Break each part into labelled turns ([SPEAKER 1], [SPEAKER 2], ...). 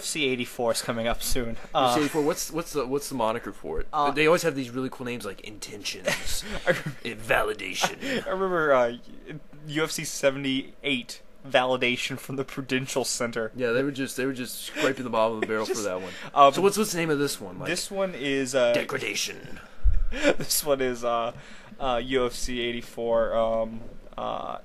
[SPEAKER 1] UFC 84 is coming up soon.
[SPEAKER 2] UFC 84. What's the moniker for it? They always have these really cool names like Intentions, Validation.
[SPEAKER 1] I remember UFC 78 Validation from the Prudential Center.
[SPEAKER 2] Yeah, they were just scraping the bottom of the barrel for that one. So what's the name of this one? Like,
[SPEAKER 1] this one is
[SPEAKER 2] Degradation.
[SPEAKER 1] This one is UFC 84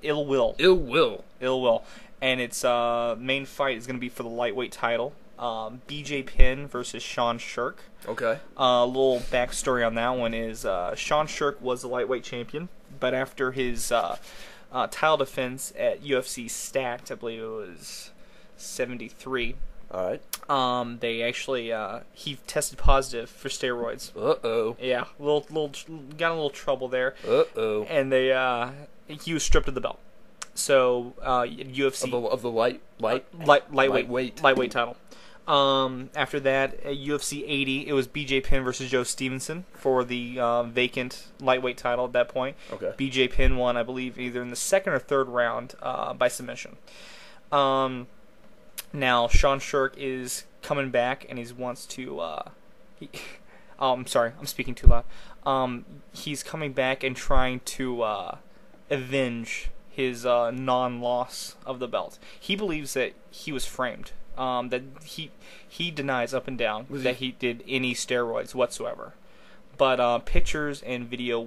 [SPEAKER 1] Ill Will.
[SPEAKER 2] Ill Will.
[SPEAKER 1] And its main fight is going to be for the lightweight title. BJ Penn versus Sean Shirk.
[SPEAKER 2] Okay.
[SPEAKER 1] A little backstory on that one is Sean Shirk was the lightweight champion, but after his title defense at UFC Stacked, I believe it was 73.
[SPEAKER 2] All right.
[SPEAKER 1] They actually he tested positive for steroids.
[SPEAKER 2] Uh-oh.
[SPEAKER 1] Yeah, got a little trouble there.
[SPEAKER 2] Uh-oh.
[SPEAKER 1] And he was stripped of the belt. So UFC
[SPEAKER 2] of the
[SPEAKER 1] lightweight title. After that, at UFC 80, it was BJ Penn versus Joe Stevenson for the vacant lightweight title at that point.
[SPEAKER 2] Okay.
[SPEAKER 1] BJ Penn won, I believe, either in the second or third round by submission. Now Sean Shirk is coming back, and he wants to. I'm sorry, I'm speaking too loud. He's coming back and trying to avenge his non-loss of the belt. He believes that he was framed. That he denies up and down that he did any steroids whatsoever. But pictures and video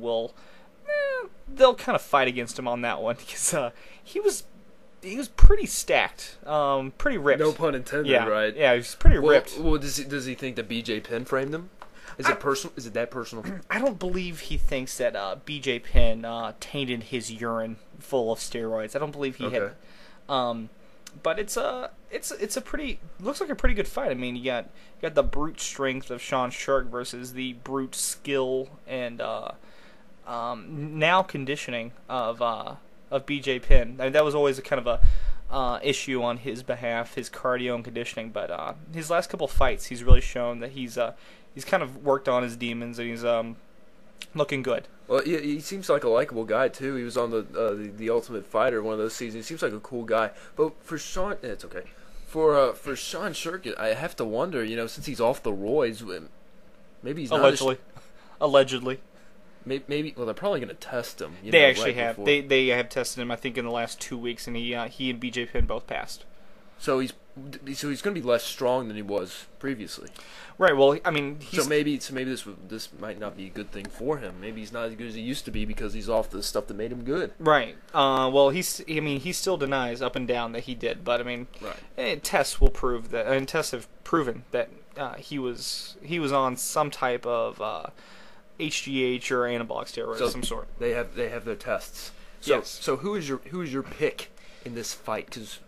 [SPEAKER 1] they'll kind of fight against him on that one because he was pretty stacked, pretty ripped.
[SPEAKER 2] No pun intended,
[SPEAKER 1] yeah,
[SPEAKER 2] right?
[SPEAKER 1] Yeah, he was pretty ripped.
[SPEAKER 2] Well, does he think that BJ Penn framed him? Is it personal? Is it that personal?
[SPEAKER 1] I don't believe he thinks that BJ Penn tainted his urine full of steroids. I don't believe he had. But it's a pretty looks like a pretty good fight. I mean, you got the brute strength of Sean Shirk versus the brute skill and now conditioning of BJ Penn. I mean, that was always a kind of a issue on his behalf, his cardio and conditioning. But his last couple fights, he's really shown that he's kind of worked on his demons and he's looking good.
[SPEAKER 2] Well, he seems like a likable guy too. He was on the Ultimate Fighter one of those seasons. He seems like a cool guy. But for Sean, it's okay. For Sean Shirk, I have to wonder. Since he's off the roids, maybe he's
[SPEAKER 1] allegedly.
[SPEAKER 2] Maybe. Well, they're probably going to test him.
[SPEAKER 1] They actually have. They have tested him. I think in the last 2 weeks, and he and BJ Penn both passed.
[SPEAKER 2] So he's going to be less strong than he was previously.
[SPEAKER 1] Right. Well, I mean,
[SPEAKER 2] maybe this might not be a good thing for him. Maybe he's not as good as he used to be because he's off the stuff that made him good.
[SPEAKER 1] Right. Well, he still denies up and down that he did, but I mean,
[SPEAKER 2] right.
[SPEAKER 1] Tests will prove that, and tests have proven that he was on some type of HGH or anabolic steroids of some sort.
[SPEAKER 2] They have their tests. So,
[SPEAKER 1] yes.
[SPEAKER 2] So who is your pick in this fight? Because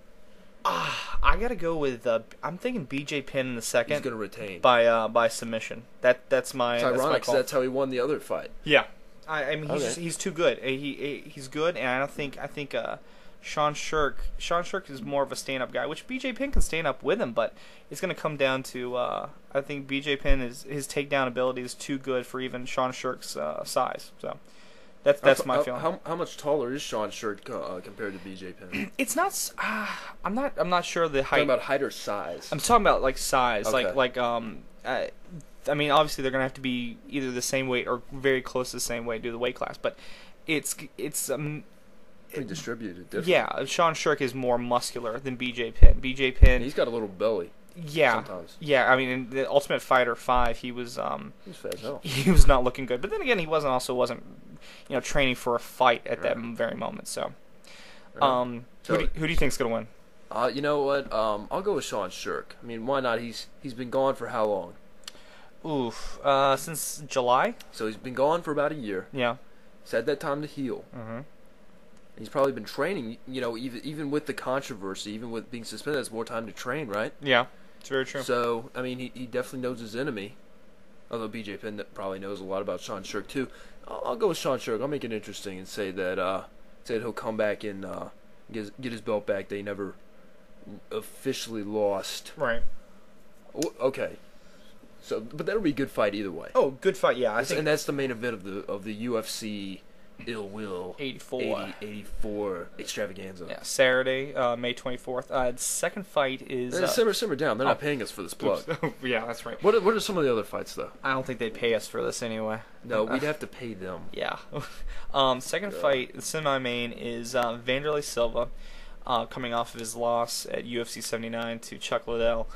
[SPEAKER 1] I gotta go with. I'm thinking BJ Penn in the second.
[SPEAKER 2] He's gonna retain
[SPEAKER 1] by submission. That's my.
[SPEAKER 2] It's ironic because that's how he won the other fight.
[SPEAKER 1] Yeah, I mean he's too good. He's good, and I think Sean Shirk is more of a stand-up guy, which BJ Penn can stand up with him, but it's gonna come down to I think BJ Penn his takedown ability is too good for even Sean Shirk's size. So. That's my feeling.
[SPEAKER 2] How much taller is Sean Shirk compared to BJ Penn?
[SPEAKER 1] It's not. I'm not sure the height.
[SPEAKER 2] Talking about height or size?
[SPEAKER 1] I'm talking about like size.
[SPEAKER 2] Okay.
[SPEAKER 1] I mean, obviously they're gonna have to be either the same weight or very close to the same weight due to the weight class. But it's
[SPEAKER 2] pretty distributed. Different.
[SPEAKER 1] Yeah, Sean Shirk is more muscular than BJ Penn. BJ Penn.
[SPEAKER 2] He's got a little belly.
[SPEAKER 1] Yeah.
[SPEAKER 2] Sometimes.
[SPEAKER 1] Yeah, I mean, in the Ultimate Fighter 5, he was
[SPEAKER 2] fat as hell.
[SPEAKER 1] He was not looking good. But then again, he wasn't training for a fight at that very moment. So, who do you think's gonna win?
[SPEAKER 2] You know what? I'll go with Sean Shirk. I mean, why not? He's been gone for how long?
[SPEAKER 1] Oof. Since July.
[SPEAKER 2] So he's been gone for about a year.
[SPEAKER 1] Yeah.
[SPEAKER 2] He's had that time to heal.
[SPEAKER 1] Mm-hmm.
[SPEAKER 2] He's probably been training. Even with the controversy, even with being suspended, that's more time to train, right?
[SPEAKER 1] Yeah. It's very true.
[SPEAKER 2] So, I mean, he definitely knows his enemy. Although BJ Penn probably knows a lot about Sean Shirk, too. I'll go with Sean Shirk. I'll make it interesting and say that he'll come back and get his belt back that he never officially lost.
[SPEAKER 1] Right.
[SPEAKER 2] Okay. So, but that'll be a good fight either way.
[SPEAKER 1] Oh, good fight, yeah.
[SPEAKER 2] And that's the main event of the UFC Ill Will
[SPEAKER 1] 84
[SPEAKER 2] extravaganza.
[SPEAKER 1] Yeah, Saturday, May 24th. Second fight is
[SPEAKER 2] simmer down. They're not paying us for this plug.
[SPEAKER 1] Yeah, that's right.
[SPEAKER 2] What are some of the other fights though?
[SPEAKER 1] I don't think they'd pay us for this anyway.
[SPEAKER 2] No, we'd have to pay them.
[SPEAKER 1] Yeah. Second fight, the semi-main, is Vanderlei Silva, coming off of his loss at UFC 79 to Chuck Liddell,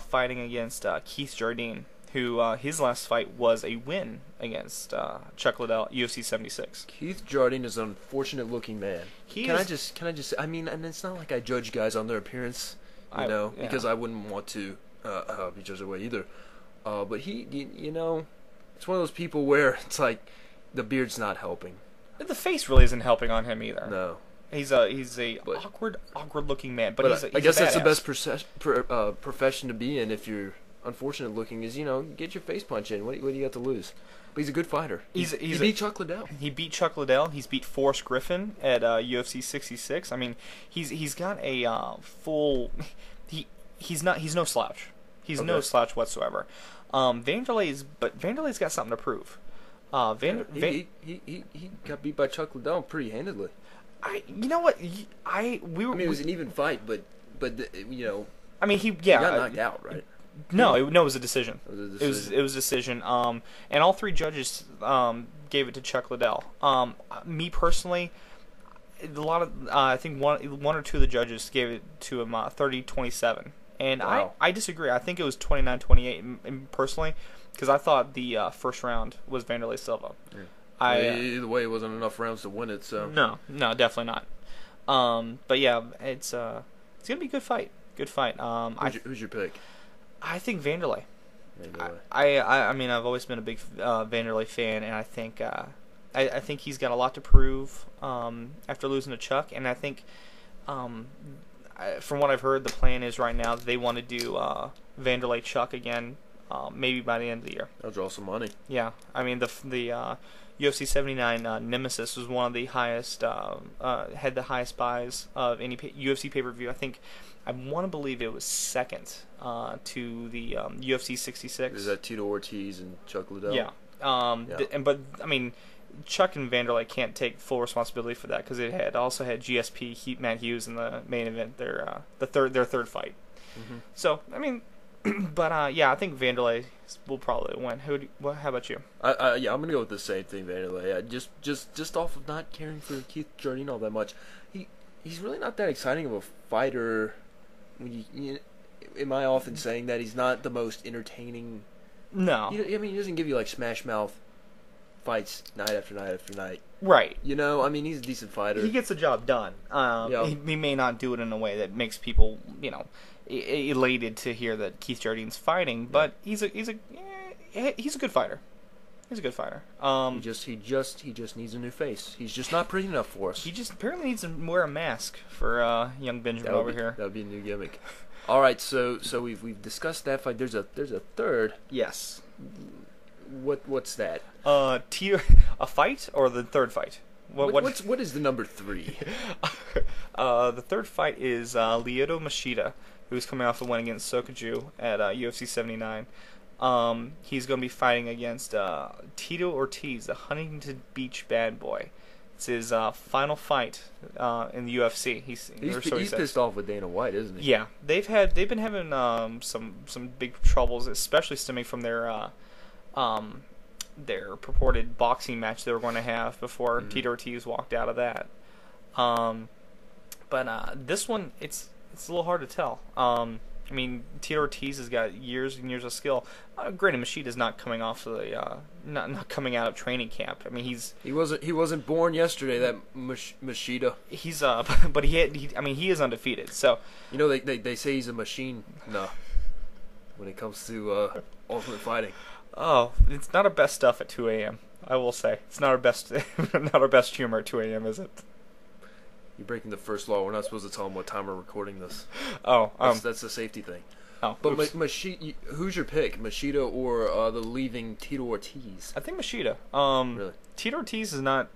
[SPEAKER 1] fighting against Keith Jardine, who his last fight was a win against Chuck Liddell, UFC 76.
[SPEAKER 2] Keith Jardine is an unfortunate-looking man. Can I just say, I mean, and it's not like I judge guys on their appearance, because I wouldn't want to be judged away either. But he, it's one of those people where it's like the beard's not helping.
[SPEAKER 1] The face really isn't helping on him either.
[SPEAKER 2] No.
[SPEAKER 1] He's a awkward looking man, but he's
[SPEAKER 2] I guess
[SPEAKER 1] a
[SPEAKER 2] that's the best profession to be in if you're unfortunate looking. Is get your face punch in. What do you got to lose? But he's a good fighter. He beat Chuck Liddell.
[SPEAKER 1] He beat Chuck Liddell. He's beat Forrest Griffin at UFC 66. I mean, he's got a full. He's no slouch. He's no slouch whatsoever. Vanderlei's got something to prove.
[SPEAKER 2] He got beat by Chuck Liddell pretty handedly.
[SPEAKER 1] You know what?
[SPEAKER 2] It was an even fight, but
[SPEAKER 1] I mean, he
[SPEAKER 2] got knocked out, right?
[SPEAKER 1] No, it was a decision.
[SPEAKER 2] It was
[SPEAKER 1] a decision. And all three judges gave it to Chuck Liddell. Me personally, a lot of I think one or two of the judges gave it to him 30-27, and
[SPEAKER 2] wow.
[SPEAKER 1] I disagree. I think it was 29-28 personally, because I thought the first round was Vanderlei Silva.
[SPEAKER 2] Yeah. Either way, it wasn't enough rounds to win it. So
[SPEAKER 1] no, definitely not. But yeah, it's gonna be a good fight. Good fight.
[SPEAKER 2] Who's your pick?
[SPEAKER 1] I think Vanderlei. I mean, I've always been a big Vanderlei fan, and I think he's got a lot to prove after losing to Chuck. And I think, from what I've heard, the plan is right now they want to do Vanderlei Chuck again, maybe by the end of the year.
[SPEAKER 2] That'll draw some money.
[SPEAKER 1] Yeah, I mean the UFC 79 Nemesis was one of the highest, had the highest buys of any UFC pay-per-view. I want to believe it was second to the UFC 66.
[SPEAKER 2] Is that Tito Ortiz and Chuck Liddell?
[SPEAKER 1] Yeah. But I mean, Chuck and Vanderlei can't take full responsibility for that because it also had GSP Matt Hughes in the main event, their third fight. Mm-hmm. So I mean. But yeah, I think Vanderlei will probably win. How about you?
[SPEAKER 2] Yeah, I'm gonna go with the same thing, Vanderlei. Just off of not caring for Keith Jardine all that much, he's really not that exciting of a fighter. Am I often saying that he's not the most entertaining?
[SPEAKER 1] No.
[SPEAKER 2] I mean, he doesn't give you like smash mouth fights night after night after night.
[SPEAKER 1] Right.
[SPEAKER 2] I mean, he's a decent fighter.
[SPEAKER 1] He gets the job done. He may not do it in a way that makes people, elated to hear that Keith Jardine's fighting, but he's a good fighter. He's a good fighter.
[SPEAKER 2] He just needs a new face. He's just not pretty enough for us.
[SPEAKER 1] He just apparently needs to wear a mask for young Benjamin over here.
[SPEAKER 2] That would be a new gimmick. All right, so we've discussed that fight. There's a third.
[SPEAKER 1] Yes.
[SPEAKER 2] What's that?
[SPEAKER 1] A fight or the third fight?
[SPEAKER 2] What is the number 3?
[SPEAKER 1] The third fight is Lyoto Machida, who's coming off a win against Sokoju at UFC 79. He's going to be fighting against Tito Ortiz, the Huntington Beach bad boy. It's his final fight in the UFC. He's
[SPEAKER 2] pissed off with Dana White, isn't he?
[SPEAKER 1] Yeah, they've been having some big troubles, especially stemming from their purported boxing match they were going to have before Tito Ortiz walked out of that. But this one, it's a little hard to tell. I mean, Tito Ortiz has got years and years of skill. Granted, Machida's not coming off of the not coming out of training camp. I mean, he
[SPEAKER 2] wasn't born yesterday. That Machida.
[SPEAKER 1] He's but he is undefeated. So
[SPEAKER 2] they say he's a machine. No, when it comes to ultimate fighting.
[SPEAKER 1] Oh, it's not our best stuff at 2 a.m. I will say it's not our best humor at 2 a.m. Is it?
[SPEAKER 2] You're breaking the first law. We're not supposed to tell them what time we're recording this.
[SPEAKER 1] Oh,
[SPEAKER 2] that's a safety thing.
[SPEAKER 1] Oh,
[SPEAKER 2] but Machida, who's your pick, Machida or the leaving Tito Ortiz?
[SPEAKER 1] I think Machida.
[SPEAKER 2] Really?
[SPEAKER 1] Tito Ortiz is not